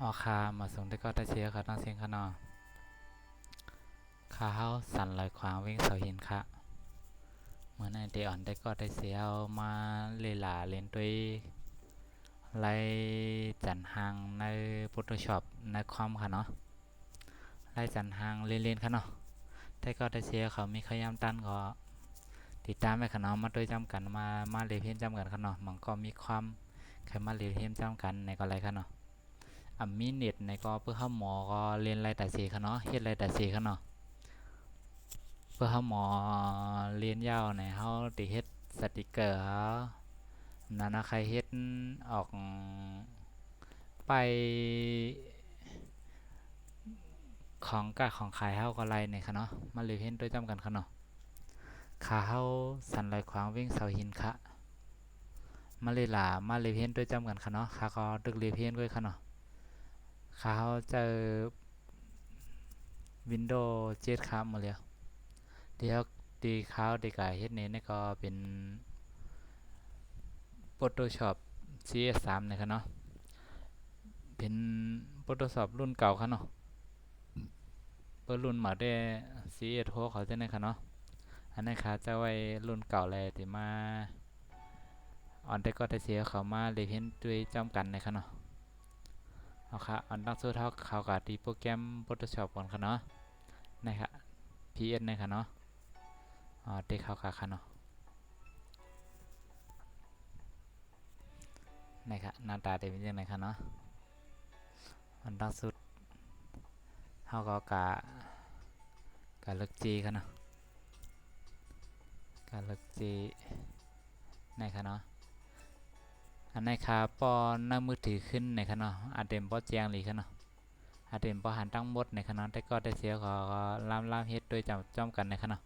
ออคามาส่งได้ก็ได้เชียร์ค่ะตั้งเสียงค่ะเนาะขาเฮาสั่นลอยขวางวิ่งเสาหินค่ะเมื่อในเดออนได้ก็ได้เสียมาเลหลาเล่นด้วยไล่จันหางใน Photoshop ในคอมค่ะเนาะไล่จันหางเล่นๆค่ะเนาะได้ก็ได้เชียร์เขามีขยามตันก็ติดตามไปค่ะเนาะมาด้วยจำกันมาเรียนเพียนจำกันค่ะเนาะมันก็มีความใครมาเรียนเพียนจำกันในก็อะไรค่ะเนาะมีเน็ตในก็เพื่อเข้าหมอก็เรียนไรแต่สีค่ะเนาะเฮ็ดไรแต่สีค่ะเนาะ เพื่อเขาหมอเรียนยาวในเขาติเฮ็ดสติกเกอร์เขานั่นนะใครเฮ็ดออกไปของกะของขายเขาก็ไรในคะเนาะมาเลยเห็นด้วยจำกันคะเนาะขาเขาสันลอยขวางวิ่งเสาหินคะมาเลยหลามาเลยเห็นด้วยจำกันคะเนาะขาก็ดึกเลยเพี้ยนด้วยคะเนาะขาเขาเจอวินโดว์เจ็ดครับมาเลยเดี๋ยวตีเขาตีกายเฮ็ดเน้นก็เป็น Photoshop CS3 นะครับเนาะเป็น Photoshop รุ่นเก่าครับเนาะเปิดรุ่นมาได้ CS6 เขาจะนะครับเนาะอันนี้ค่ะจะไว้รุ่นเก่าเลยที่มาออนได้ก็ได้เสียเขามาเลยเห็นด้วยจำกันนะครับเนาะเอาค่ะออนตั้งสู้เท่าเขากับที่โปรแกรม Photoshop ก่อนครับเนาะนะครับ PS นะครับเนาะอ๋อได้เขาค่ะเนาะนะครับหน้าตาเป็นยังไงครับเนาะออนตั้งสุดเขาก็กะเลิกจีครับเนาะกะเลิกจีนะครับเนาะอันนี้ครับปอหน้ามือถือขึ้นในขณะอาเดมปอแจงหรือขณะอาเดมปอหันตั้งหมดในขณะแต่ก็ได้เสียขอล่ามเฮ็ดโดยจำกันในขณะ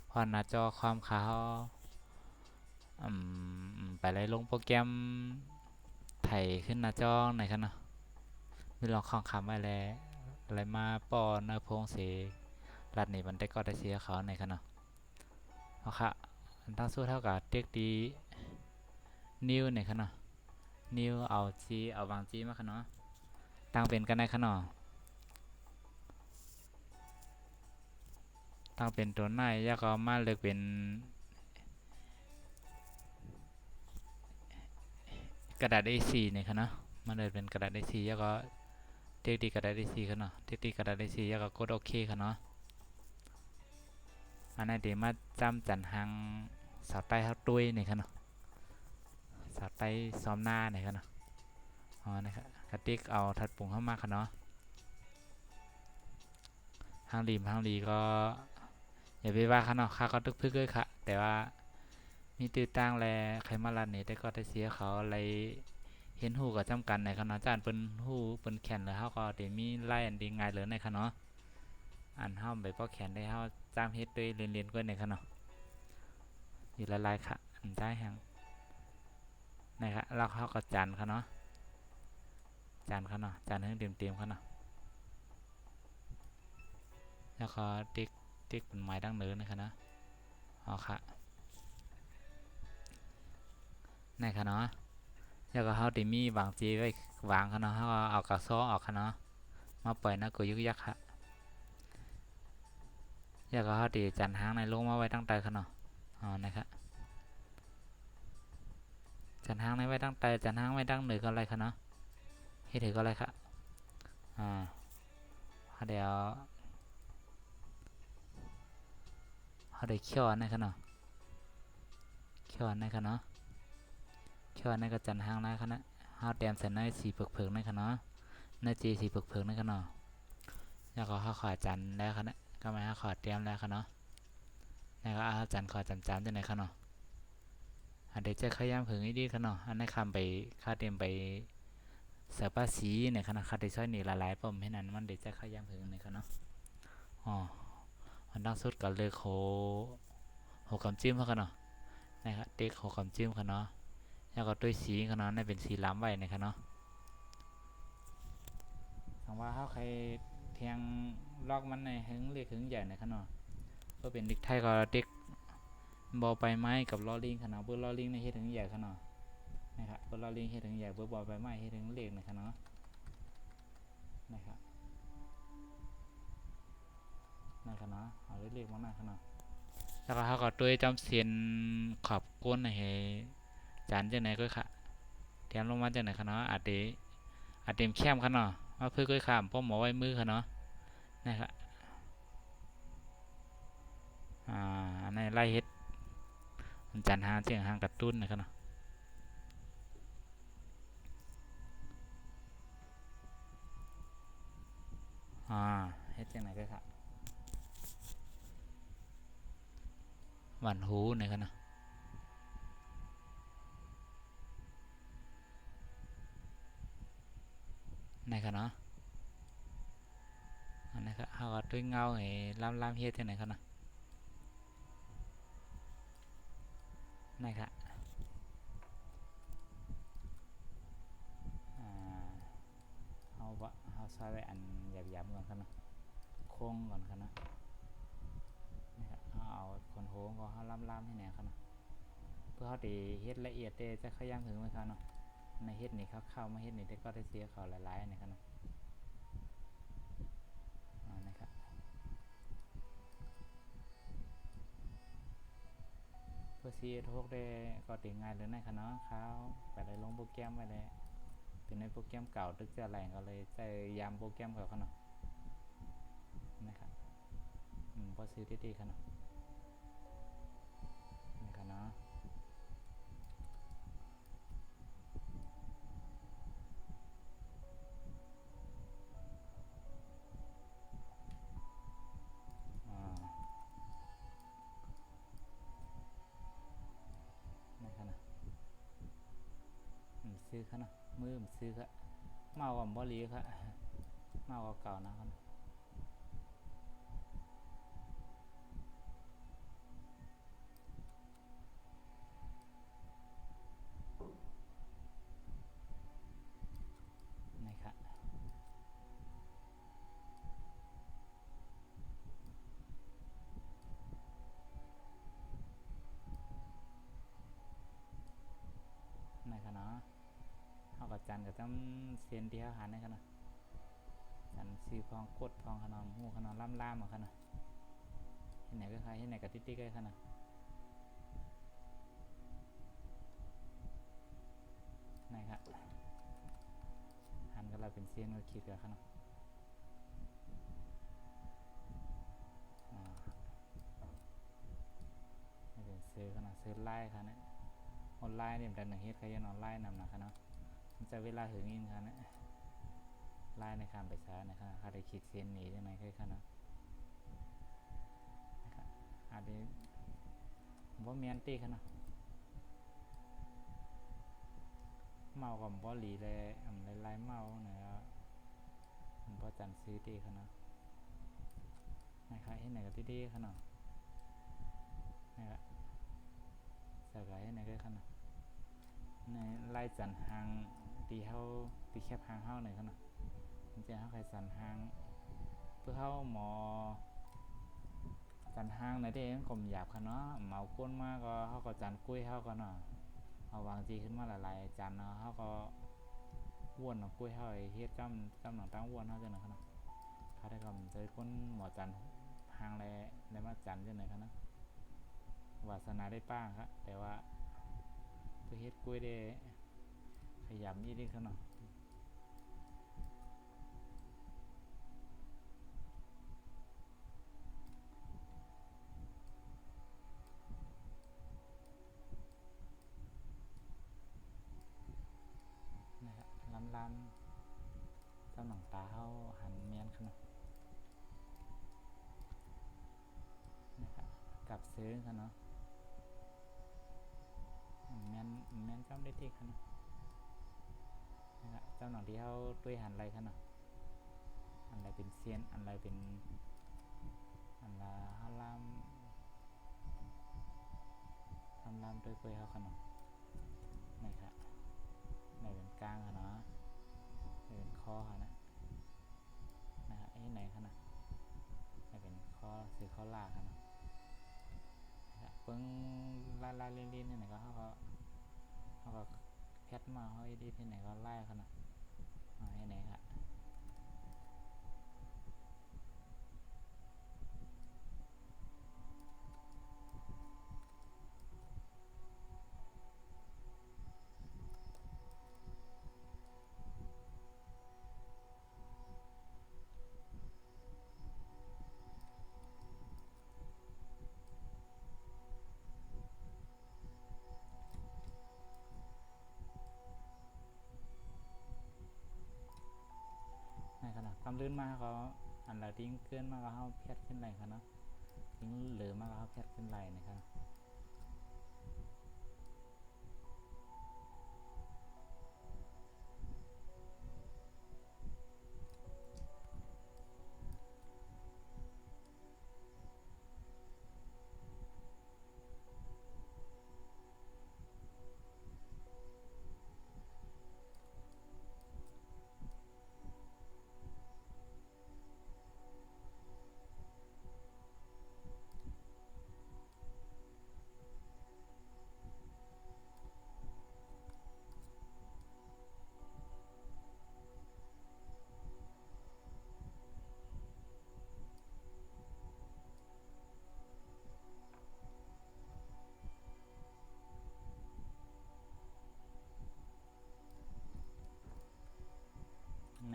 พอหน้าจอความขาวไปเลยลงโปรแกรมไถขึ้นหน้าจอในขณะมีลองข้องคำไว้แล้วอะไรมาปอเนื้อพงเสรัดนี่มันได้ก็ได้เสียเขาในขณะเอาค่ะตั้งสู้เท่ากับเด็กดีนิวในขณะนิวเอาจีเอาวางจีมาขนาะตั้งเป็นกันได้ขนาะตั้งเป็นตัวไหนยากก็มาเลือกเป็นกระดาษ A4 เนี่ยขนาะมาเลยเป็นกระดาษ A4 ยากก็เทคดีกระดาษ A4 ขนาะเทคดีกระดาษ A4 ยากก็กดโอเคขนาะอันนั้นเดี๋ยวมาจำจันหังสาวใต้เขาตุ้ยเนี่ยขนาะสาวใต้ซ้อมหน้าเนี่ยขนาะอ๋อนะครับกระติกเอาทัดปุ่งเข้ามาขนาะหางรีก็อย่าไปว่าขนาะข้าก็ตึกพึกเลยค่ะแต่ว่ามีตื้อตั้งแลใครมาลันเนี่ยแต่ก็ได้เสียเขาอะไรเห็นหูกับจำกันในคณะจานเป็นหูเป็นแขนแล้วเขาก็เดี๋ยวมีไล่อันดีง่ายเลยในคณะอันเฮาไปพอแขนได้เฮาจำเฮ็ดด้วยเรียนๆก็ในคณะอยู่ละลายค่ะอันได้แหงนะครับแล้วเขาก็จานคณะจานคณะจานให้เต็มๆคณะแล้วก็ติ๊กเป็นไม้ดังเนินในคณะอ๋อค่ะในคณะแล้วก็เขาติมีวางจีไว้วางคณะเขาก็เอากระซ้อออกคณะมาปล่อยนักกุยุกยักษ์ค่ะแล้วก็เขาติจันหางในลงมาไว้ตั้งแต่คณะอ๋อนะครับจันหางในไว้ตั้งแต่จันหางไว้ตั้งเหนือก็อะไรคณะเฮ็ดถือก็อะไรค่ะอ่าเขาเดี๋ยวเขาได้เคี่ยวในคณะเคี่ยวในคณะเคี่ยวในก็จันหางในคณะเขาเตรียมใส่ในสีเผือกๆในคณะในจีสีเผือกๆในคณะแล้วก็เขาขอจันแล้วคณะก็ไม่เขาขอเตรียมแล้วคณะแล้วก็เอาจันขอจำๆจะไหนคณะอันเดี๋ยวจะขยำผึ่งให้ดีคณะอันนี้คำไปค่าเตรียมไปเสือภาษีในคณะค่าได้ช่วยนี่ละลายผมให้นั้นมันเดี๋ยวจะขยำผึ่งในคณะอ๋อมันต้องสุดก็เลยโหกำจิ้มเขาคณะนะครับเด็กโหกำจิ้มคณะแล้วก็ด้วยสีคณะนี่เป็นสีล้ำไว้ในคณะถามว่าเขาใครเทียงลอกมันในหึงเล็กหึงใหญ่ในคณะก็เป็นเด็กไทยก็เด็กบอใบไม้กับล้อลิงขนาดเบอร์ล้อลิงในเฮ็ดถึงใหญ่ขนาดนะครับเบอร์ล้อลิงเฮ็ดถึงใหญ่เบอร์บอใบไม้เฮ็ดถึงเล็กนะครับเนาะ นั่นค่ะเนาะเอาเรียกมาหน้าค่ะเนาะแล้วก็เขาก็ด้วยจำเสียนขอบก้นให้จานจังไหนก็ค่ะแถมลงมาจังไหนค่ะเนาะอาจเต็มแคมค่ะเนาะว่าเพื่อก็ข้ามเพราะหมอไว้มือค่ะเนาะนะครับในไล่เฮ็ดจันหาเสียงหางกระตุ้นนะครับเนาะเฮ็ดจังไหนก็ค่ะหวันหูนะครับเนาะนะครับเนาะอันนี้ครับเขาก็ด้วยเงาให้ล้ำเฮ็ดจังไหนครับเนาะนะครับเขาซอยไว้อันหยาบๆก่อนครับเนาะโค้งก่อนครับเนาะนะครับเอาคนโค้งก็เขาล้ำให้แหนครับเนาะเพื่อเขาตีเฮ็ดละเอียดจะขย้ำถึงไหมครับเนาะในเฮ็ดนี่เขาเข้ามาเฮ็ดนี่ได้ก็ได้เสียเขาหลายๆนะครับเนาะนะครับเพื่อซีทุกได้ก็ตีง่ายเลยนะครับเนาะเขาไปเลยลงโปรแกรมไปเลยเป็นในโปรแกรมเก่าตึกจะแรงก็เลยใช้ยามโปรแกรมเขาเนาะนะครับพอซื้อดีๆครับเนาะนะครับเนาะนะครับนะซื้อครับเนาะมือซื้อครับเมากับบอลีครับเมากับเก่านะครับนะครับนะครับเนาะเขากับจันกับจำเซียนที่เขาหันนะครับเนาะจันซื้อพองกดพองขนมหูขนมล่ำๆมาครับเนาะที่ไหนก็ใครที่ไหนกับติ๊กๆก็ครับเนาะนะครับหันก็เราเป็นเซียนก็ขีดกับครับเนาะเป็นซื้อครับเนาะซื้อไล่ครับเนี่ยออนไลน์เนี่ยมันหนึ่งเฮ็ดใครยังออนไลน์นำนะครับเนาะมันจะเวลาถึงอินครับเนี่ยไล่ในคำไปช้านะครับเขาได้ขีดเส้นหนีได้ไหมคือครับเนาะนะครับอาจจะว่ามีอันตีครับเนาะเมากับบ่หลีเลยไล่เมาเนี่ยมันบ่จันซื้อตีครับเนาะนะครับเฮ็ดไหนก็ดีๆครับเนาะนะครับสกายเฮ็ดไหนก็ครับเนาะในไล่จันหางตีเฮาตีแคบหางเฮาหน่อยครับเนาะมันจะเฮาใครจันหางเพื่อเฮาหมอจันหางในที่มันกลมหยาบครับเนาะเมาก้นมากก็เฮาก็จันกุ้ยเฮาก็เนาะเอาวางจีขึ้นมาหลายๆจันเนาะเฮาก็ว่นกุ้ยเฮาเฮ็ดกำหนังตั้งว่นเฮาจังได๋ครับเนาะเขาได้ก็ใจคนหมอจันหางแลได้มาจันจังได๋ครับเนาะวาสนาได้ป้างครับแต่ว่าเพื่อเฮ็ดกุ้ยได้ขยับนี่ดิครับเนาะนะครับล้ำกำหนังตาเฮาหันเมียนครับเนาะนะครับกับซื้อครับเนาะแม่นจำได้ที่ครับเนาะนะครับเจ้าหนังที่เฮาด้วยหันไรครับเนาะอันไรเป็นเซียนอันไรเป็นอันละเฮาล้ำด้วยกล้วยเฮาครับเนาะนะครับในเป็นกลางครับเนาะในเป็นคอครับนะนะครับไหนครับนะในเป็นคอซื้อคอลากครับเนาะเพิ่งลายลิ้นๆนี่ไหนก็เขาก็แพทมาเขาดีที่ไหนก็ไล่เขานะให้ไหนครับ ในขณะความลื่นมากเขาอันละทิ้งเกินมากก็เขาเพียดขึ้นไหลครับเนาะทิ้งเหลือมากก็เขาเพียดขึ้นไหลนะครับ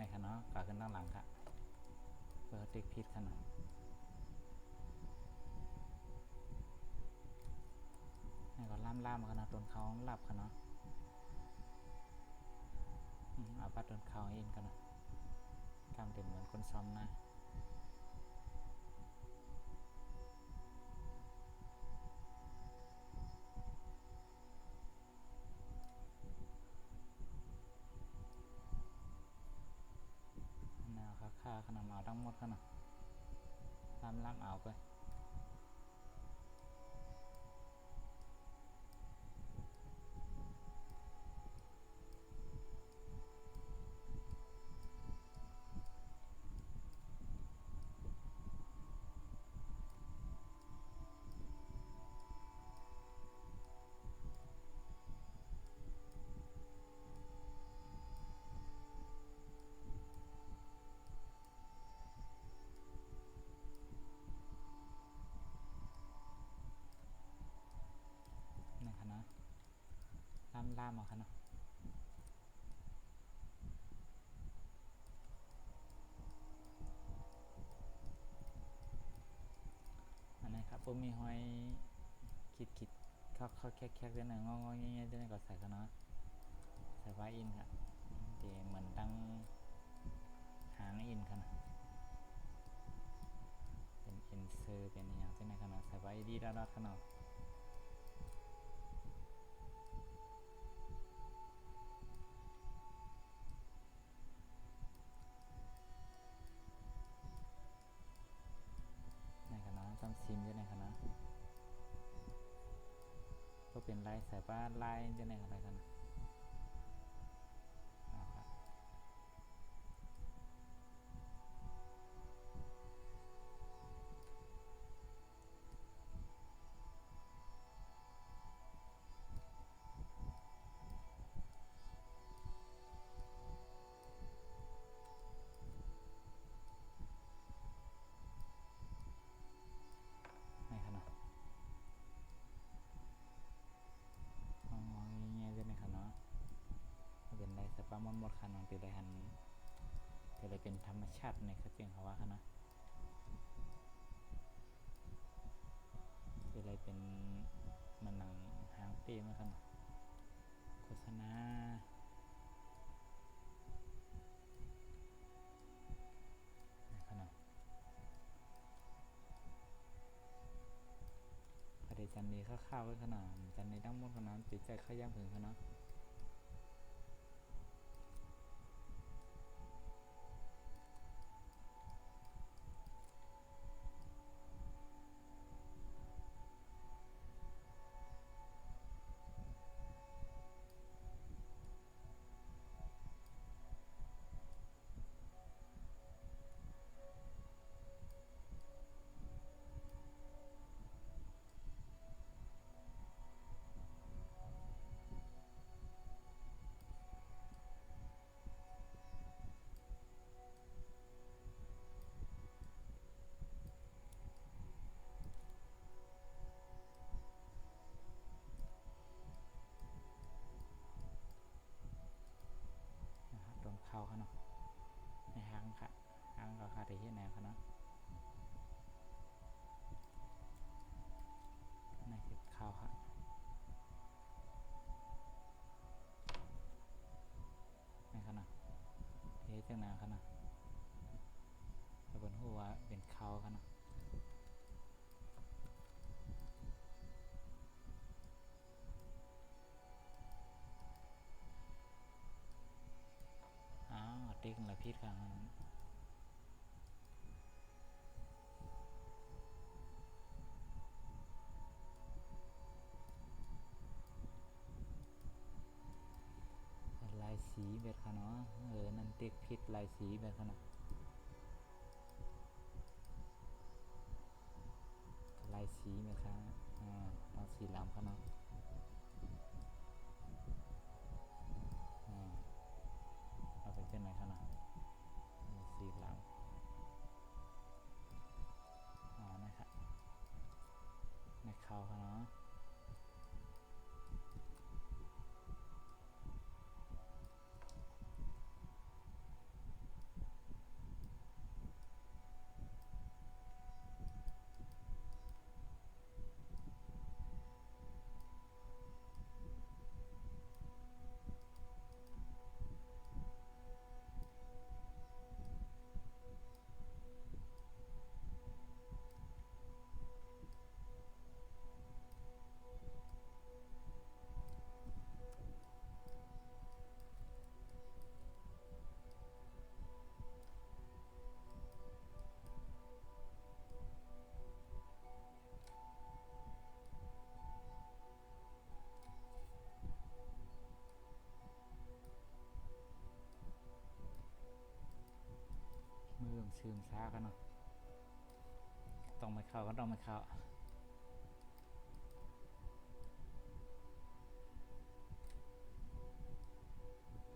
ในขณะขาขึ้นด้านหลังค่ะเปิดติ๊กพิษขนาดนี่ก็ล่ามขนาดต้นเขาหลับขนาดเอาปัดต้นเขาเองกันนะกำเต็มเหมือนคนซ้อมนะค่าขนาดเอาทั้งหมดขนาดล่ำเอาไปในขณะล่ามเอาขนาดอันนี้ครับผมมีหอยคิดเขาแคกด้วยหน่อยงอๆเงี้ยๆด้วยก็ใส่ขนาดใส่ไว้อินครับเดี๋ยวเหมือนตั้งหางอินขนาดเป็นอินเซอร์เป็นอย่างเช่นในขนาดใส่ไว้ดีดอดขนาดในขนาดต้องซิมด้วยในขนาดก็เป็นลายสายฟ้าลายด้วยในขนาดกันในขนาดงอๆเงี้ยๆด้วยในขนาดเป็นลายสายฟ้ามดขนาดเป็นลายหันจะเลยเป็นธรรมชาติในเขาเจียงเขาว่าขนาดจะเลยเป็นมันหนังหางตีมาขนาดโฆษณาในขนาดพอดีจันนี้ข้าวๆไว้ขนาดจันนี้ตั้งหมดขนาดติดใจข้าวย่างผึ่งขนาดนะครับโดนเข้าขนาดในหางค่ะหางก็ขาดที่ไหนขนาดในเก็บข้าวค่ะในขนาดเทจังนาขนาด บนหัวเป็นเขากันเนาะอ้าวติ๊กละพิษกันลายสีเบ็ดค่ะเนาะนั่นติ๊กพิษลายสีเบ็ดค่ะเนาะลายสีเบ็ดค่ะเอาสีเหลืองค่ะเนาะเอาไปเจ้าไหนค่ะเนาะสีเหลืองนะครับในเขาค่ะเนาะมือซึมซากันเนาะต้องไม่เข้าก็ต้องไม่เข้าอะ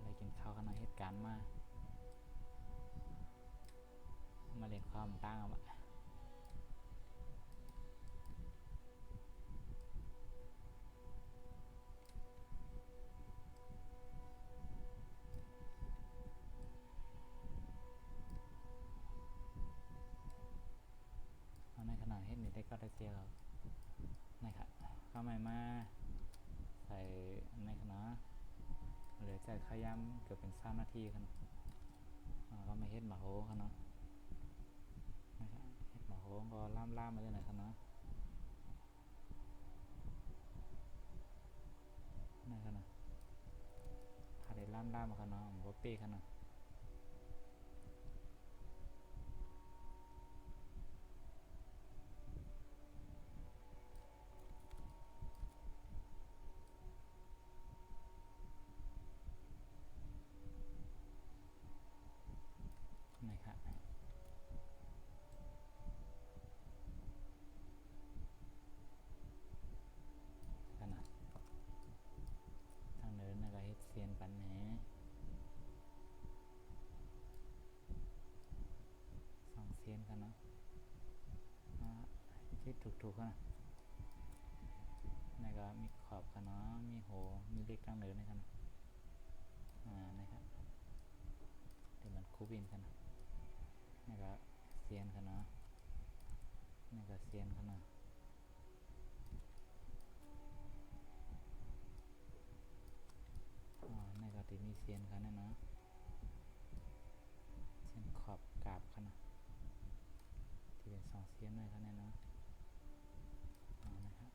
ไรกินข้าวกันเนาะเหตุการณ์มาเรียนความตั้งเอาในขณะเฮ็ดนี่ได้ก็ได้เสียแล้วนะครับเข้าใหม่มาใส่ในขณะเหลือใจขยำเกือบเป็น3 นาทีกันก็ไม่เฮ็ดหมาโหกันเนาะนะครับเฮ็ดหมาโหก็ล่ามมาเลยหน่อยกันเนาะในขณะถ้าได้ล่ามมากันเนาะบ่เป้กันเนาะนะครับกันนะทางเดินก็เฮ็ดเซียนปันแหน2 เซียนกันเนาะคิดถูกๆกันนะนี่ก็มีขอบกันเนาะมีโหมีเล็กทางเดินนะครับนะครับเดี๋ยวมันคูบินกันนะนี่ก็เซียนกันเนาะนี่ก็เซียนกันเนาะนี่ก็ที่มีเซียนกันนะเนาะเซียนขอบกาบกันนะที่เป็น2 เซียนเลยกันเนาะนะครับ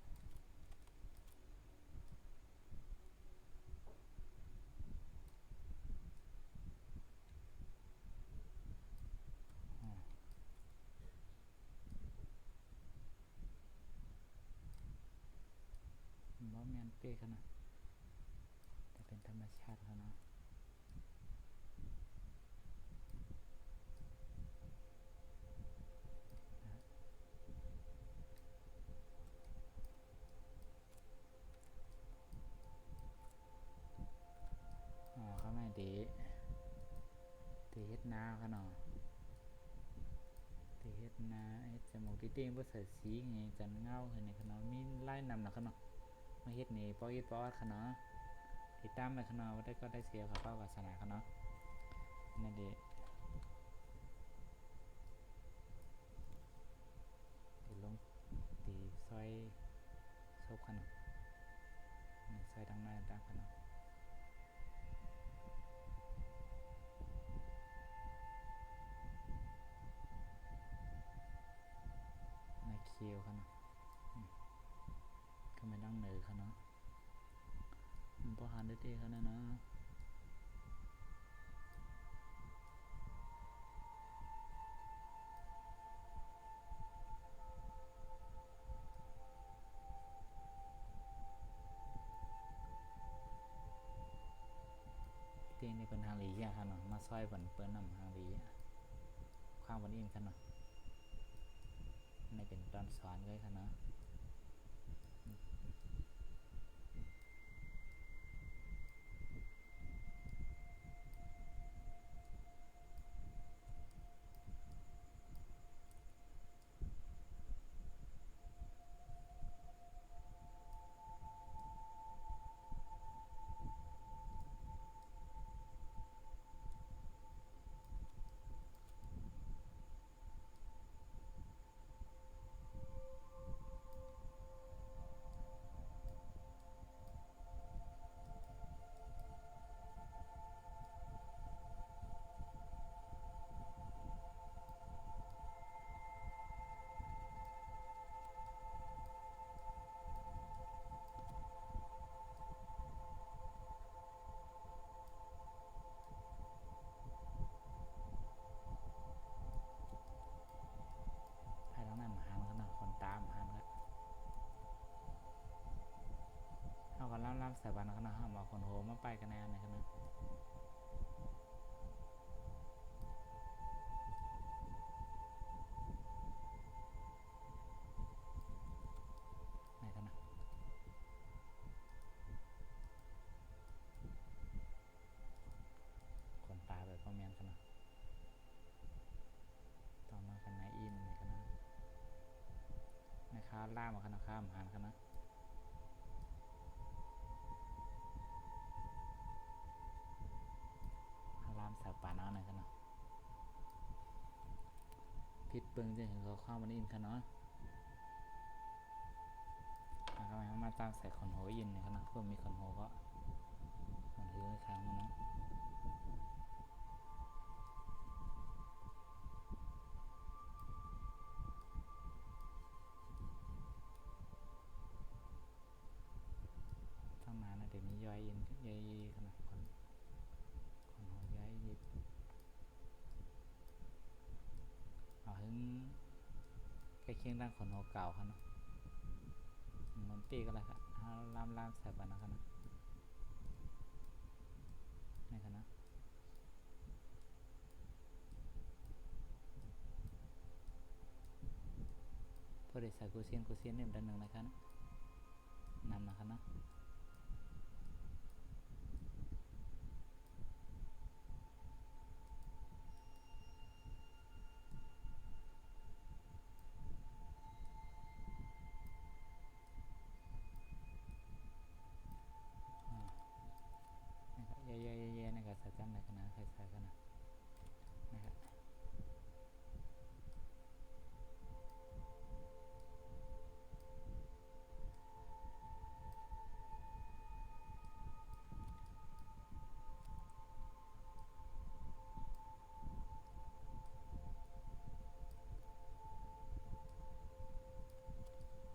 บ่แม่นเป้กันนะแต่เป็นธรรมชาติเขาเนาะเขาไม่ดีตีเฮ็ดนาเขาเนาะตีเฮ็ดนาเฮ็ดจมูกที่เต้งบ่ใส่สีไงจันเงาเห็นในเขาเนาะมีลายนำนะเขาเนาะมาเฮ็ดนี่ปออีปอดเขาเนาะติดตามไปเขาเนาะได้ก็ได้เสียเขาเข้าวาสนาเขาเนาะนั่นดีลงตีซอยซบเขาเนาะซอยทางในต่างเขาเนาะ ยวค่ะเนาะก็ไม่ต้องเหนือค่ะเนาะมันพอหันได้เตะค่ะนะเนาะเตียงนี่เป็นทางหลีอ่ะค่ะเนาะมาซอยบันเปิ้นนำทางหลีความวันอินค่ะเนาะในเป็นตอนสอนเลยค่ะเนาะภายหลังนั้นหันค่ะเนาะคนตามหันค่ะเอากันล่ำๆใส่บันค่ะเนาะเอามาคนโหมาไปกันแน่เลยค่ะเนาะไหนค่ะเนาะคนตาแบบพ่อแม่นค่ะเนาะต่อมากันนายอินค่ะเนาะนะคะล่ามค่ะเนาะข้ามหันค่ะเนาะล่ามใส่ปานเอาหน่อยค่ะเนาะพิดเบิ่งจะเห็นข้อความวันอินค่ะเนาะนะครับมาตามใส่คนโหอินค่ะเนาะเพื่อมีคนโหก็มันถือค้างมันเนาะตั้งนานนะเดี๋ยวมีย้อยอินย้อยค่ะเนาะคนโหย้อยยิบเอาถึงใกล้เคียงด้านคนโหเก่าค่ะเนาะมันตีก็แล้วค่ะล่ามใส่ปานนะคะเนาะนี่ค่ะเนาะเพื่อได้ใส่กุเซียนเนี่ยด้านหนึ่งนะคะนำนะคะเนาะนะครับเย่ๆๆนะครับใส่จำเลยกันนะใครใส่กันนะนะครับ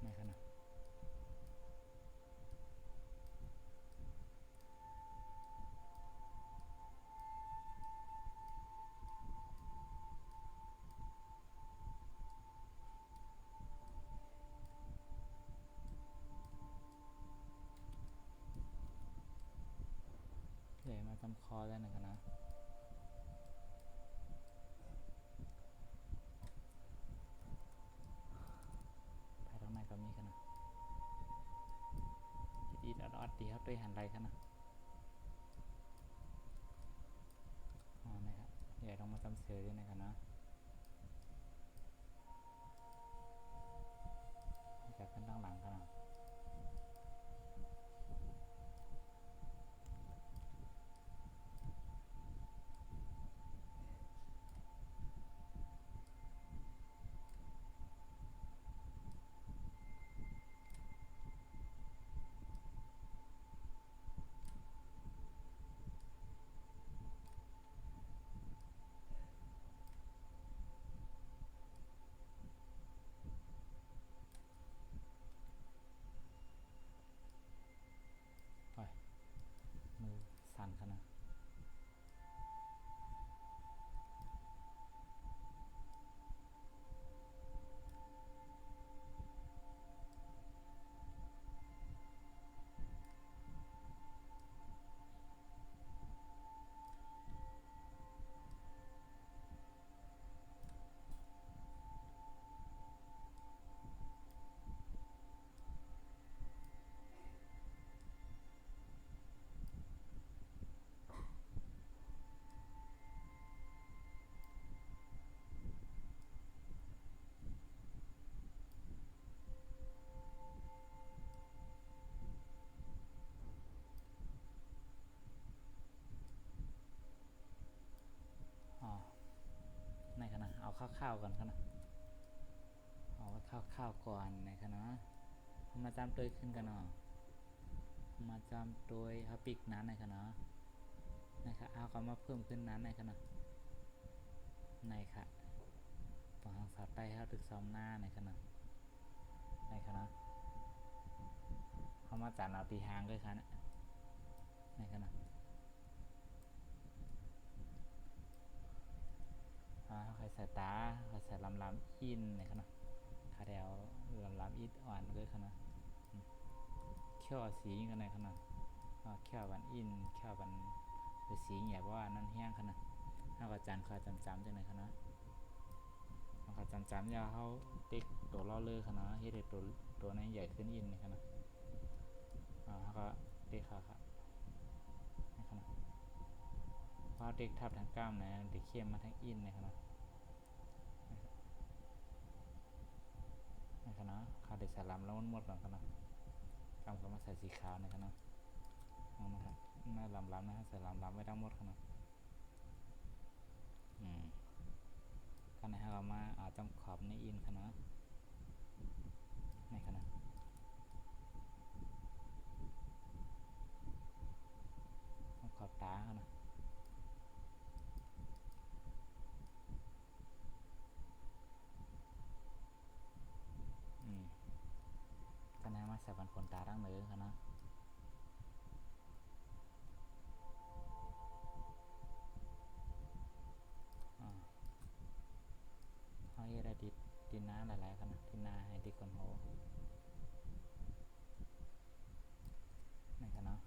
นะครับเนาะเดี๋ยวมาจำคอได้นะครับนะภายตรงในก็มีกันนะอีดอดดีครับด้วยหันไรกันนะอ๋อนะครับเดี๋ยวต้องมาจำเสือด้วยนะครับนะจากกันตั้งหลังกันนะ เอาข้าวๆก่อนครับนะเอาไว้ข้าวก่อนนะครับเนาะมาจำตัวขึ้นกันเนาะมาจำตัวฮับปิกนั้นนะครับเนาะนะครับเอาก็มาเพิ่มขึ้นนั้นนะครับเนาะในค่ะฝั่งสาวใต้เขาตึกซ้อมหน้านะครับเนาะในค่ะเนาะเขามาจัดเอาตีหางด้วยค่ะนะในค่ะเนาะเขาใครใส่ตาเขาใส่ลำอินนะครับเนาะขาเดียวลำอินอ่อนด้วยค่ะเนาะเขี้ยวสีกันในค่ะเนาะเขี้ยวบันอินเขี้ยวบันคือสีเหนียวว่านั่นแห้งค่ะเนาะเขาก็จันเขาจำจังไหนค่ะเนาะเขาจำยาเขาติ๊กตัวล่อเลือค่ะเนาะเฮ็ดตัวนั้นใหญ่ขึ้นอินนะคะเนาะเขาก็ติ๊กค่ะนะคะเนาะเพราะติ๊กทับทางกล้ามนะติ๊กเข้มมาทางอินนะคะเนาะนะคะเนาะเขาได้ใส่ลำแล้วมันหมดแล้วค่ะเนาะกำก็มาใส่สีขาวนะคะเนาะนะครับหน้าลำนะใส่ลำไม่ต้องหมดค่ะเนาะก็นะฮะเรามาเอาจำขอบในอินค่ะเนาะในค่ะเนาะขอบตาค่ะเนาะก็นะมาใส่บันขนตาดั้งเนื้อค่ะเนาะเขาเฮ็ดได้ดินน้าหลายๆค่ะนะดินน้าให้ดิคนโหนี่ค่ะเนาะ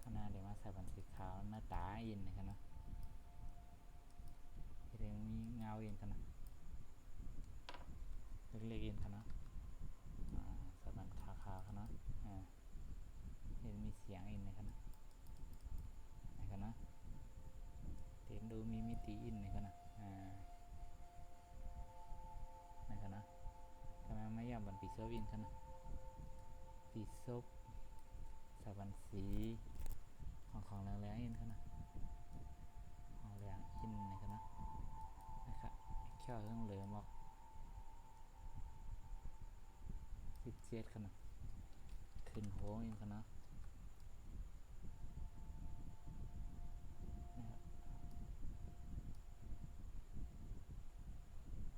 ข้างหน้าเดี๋ยวมาใส่บันสีขาวหน้าตาอินนะคะเนาะเรื่องมีเงาอินค่ะนะเล็กๆอินค่ะเนาะใส่บันขาวค่ะเนาะเห็นมีเสียงอินนะคะเนาะนี่ค่ะเนาะเห็นดูมีมิติอินนะคะเนาะนี่ค่ะเนาะทำไมไม่ยอมบันปีโซอินค่ะเนาะปีโซใส่บันสีของแรงๆอินค่ะนะของแรงอินนะครับนะนะครับเขี้ยวเรื่องเหลือมอก17ค่ะนะขึ้นโหอินค่ะนะนะครับ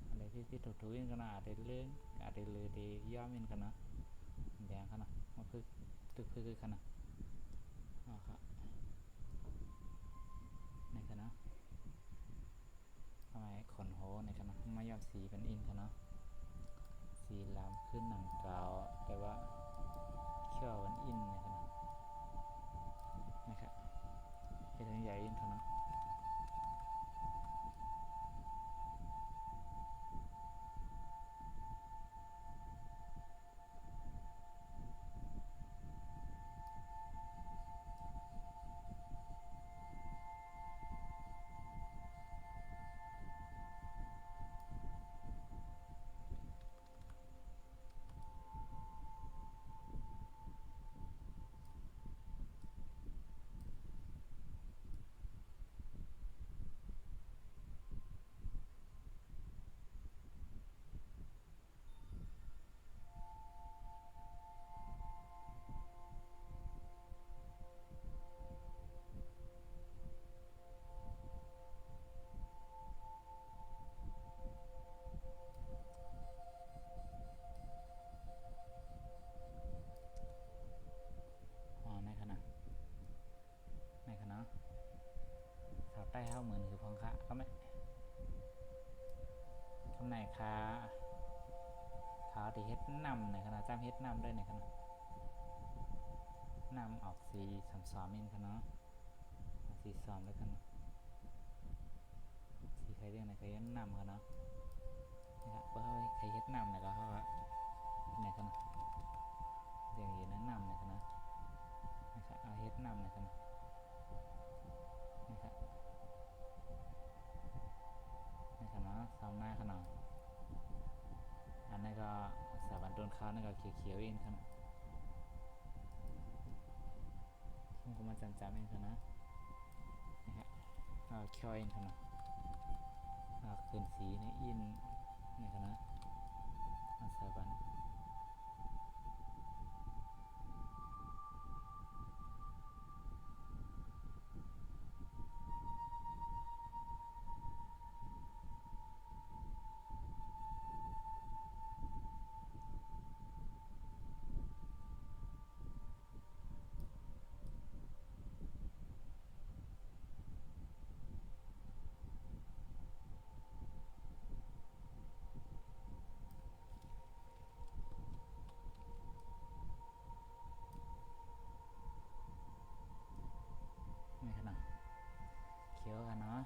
อะไรที่ถูอินค่ะนะอาจจะเลื่อนอาจจะเลยดีย่อมอินค่ะนะแดงค่ะนะมาพึ่งพึ่งค่ะนะครับนี่ค่ะนะทำไมขนโหนี่ค่ะนะไม่ยอมสีเป็นอินค่ะนะสีลามขึ้นหนังกาวแต่ว่าเขี้ยวมันอินนะครับเป็นใหญ่อินเท่านั้นในขณะสาวใต้เข้าเหมือนคือพองคะก็ไม่คำไหนคะขาวที่เฮ็ดนำในขณะจำเฮ็ดนำด้วยในขณะนำออกสีสอมอินค่ะเนาะสีสอมด้วยกันสีใครเรื่องไหนใครเฮ็ดนำค่ะเนาะนะครับเพราะใครเฮ็ดนำเนี่ยก็เขาในขณะเรื่องนี้นั้นนำในขณะนะครับเอาเฮ็ดนำในขณะนะครับในขณะสามหน้าขนาดอันนี้ก็สาบันต้นข้าวนี่ก็เขียวๆเองขนาดผมก็มาจำเองค่ะนะ เคียวเองค่ะเนาะขึ้นสีในอินในคณะมาใส่บันในคณะเคียวค่ะเนาะ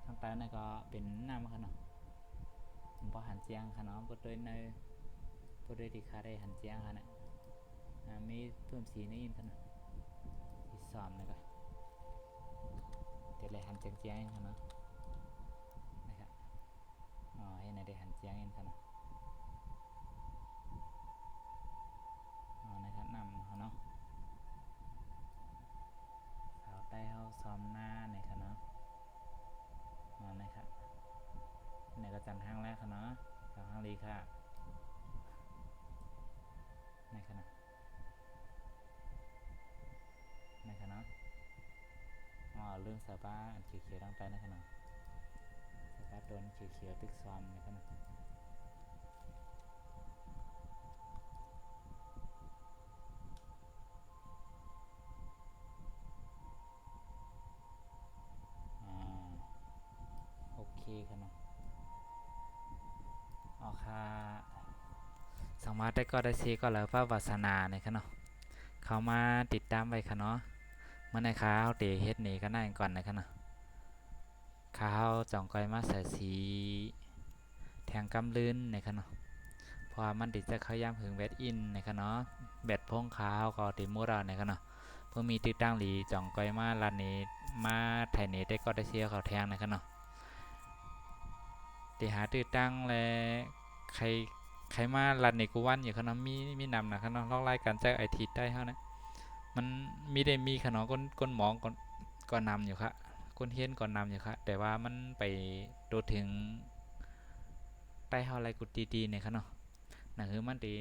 ทางใต้นี่ก็เป็นน้ำค่ะเนาะผมพอหันเจียงค่ะเนาะบดโดยในบดโดยที่คาได้หันเจียงค่ะเนี่ยมีเพิ่มสีในอินค่ะเนาะที่ซ้อมเลยก็เดี๋ยวเลยหันเจียงเจียงเองค่ะเนาะนะครับให้ในได้หันเจียงเองค่ะเนาะนะครับนำค่ะเนาะสาวใต้เขาซ้อมหน้าในค่ะเนาะนะครับในก็จันห้างแรกค่ะเนาะจันห้างลีค่ะในค่ะเนาะในค่ะเนาะเรื่องสาบ้าเขียวๆตั้งใจในค่ะเนาะสาบ้าโดนเขียวๆตึกซ้อมในค่ะเนาะโอเคค่ะเนาะค่ะสามารถได้ก็ได้ซีก็แล้วว่าวาสนาในค่ะเนาะเขามาติดตามไว้ค่ะเนาะเมื่อในข้าวเตะเฮ็ดนี่ก็น่าก่อนนะค่ะเนาะข้าวจ่องก้อยมาใส่สีแทงกำลื่นในค่ะเนาะเพราะมันติดจะเข้าย่ำถึงแบดอินในค่ะเนาะแบดพงข้าวก็ติมูราในค่ะเนาะเพิ่งมีติดตั้งหลีจ่องก้อยมาลานนี้มาไทยนี้ได้ก็ได้เสียเขาแทงในค่ะเนาะติหาติดตั้งและใครมาลันในกูวันอยู่ขนาดมีนำนะขนาดลอกไล่การแจ้งไอทีได้เท่านั้นมันมีได้มีขนาดก้นหมองก่อนนำอยู่ครับก้นเฮียนก่อนนำอยู่ครับแต่ว่ามันไปโดดถึงใต้เท่าไรกุตีๆเนี่ยขนาดหนังคือมันตี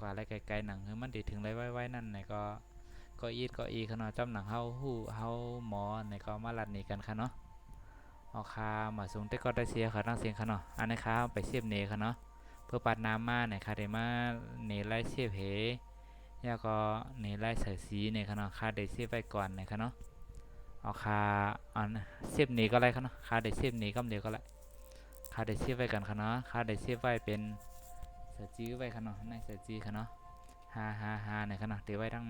กว่าไรไกลๆหนังคือมันตีถึงไรไว้นั่นเนี่ยก็อีขนาดจำหนังเฮาหู้เฮาหมอเนี่ยก็มาลันนี่กันค่ะเนาะเอาคามาสูงแต่ก็ได้เสียค่ะตั้งเสียงค่ะเนาะอันนี้ครับไปเสียบเนค่ะเนาะเพื่อปัดน้ำมาเนี่ยค่ะเดี๋ยวมาเนไล่เสียบเหยาก็เนไล่ใส่สีเนี่ยค่ะเนาะค่ะเดี๋ยวเสียบไว้ก่อนเนี่ยค่ะเนาะเอาคาอันเสียบเนก็ไรค่ะเนาะค่ะเดี๋ยวเสียบเนก็เดียวก็ไรค่ะเดี๋ยวเสียบไว้กันค่ะเนาะค่ะเดี๋ยวเสียบไว้เป็นเสือจื้อไว้ค่ะเนาะในเสือจื้อค่ะเนาะฮ่าเนี่ยค่ะเนาะเดี๋ยวไว้ทั้ง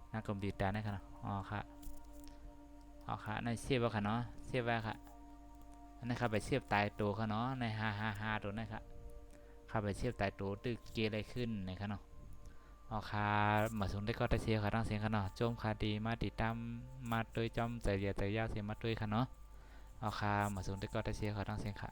หน้ากลมดีตาเนี่ยค่ะเนาะค่ะในเสียบไว้ค่ะเนาะเสียบไว้ค่ะอันนี้ครับไปเสียบตายตัวค่ะเนาะในฮ่าตัวนี้ครับข้าไปเชียบตายตัวตึกเกอะไรขึ้นในขณะคามาสนได้ก็ได้เสียค่ะตั้งเสียงขณะโจมคาดีมาติดตามมาโดยจอมใจเดียใจยากเสียมาด้วยค่ะเนาะคามาสนได้ก็ได้เสียค่ะตั้งเสียงค่ะ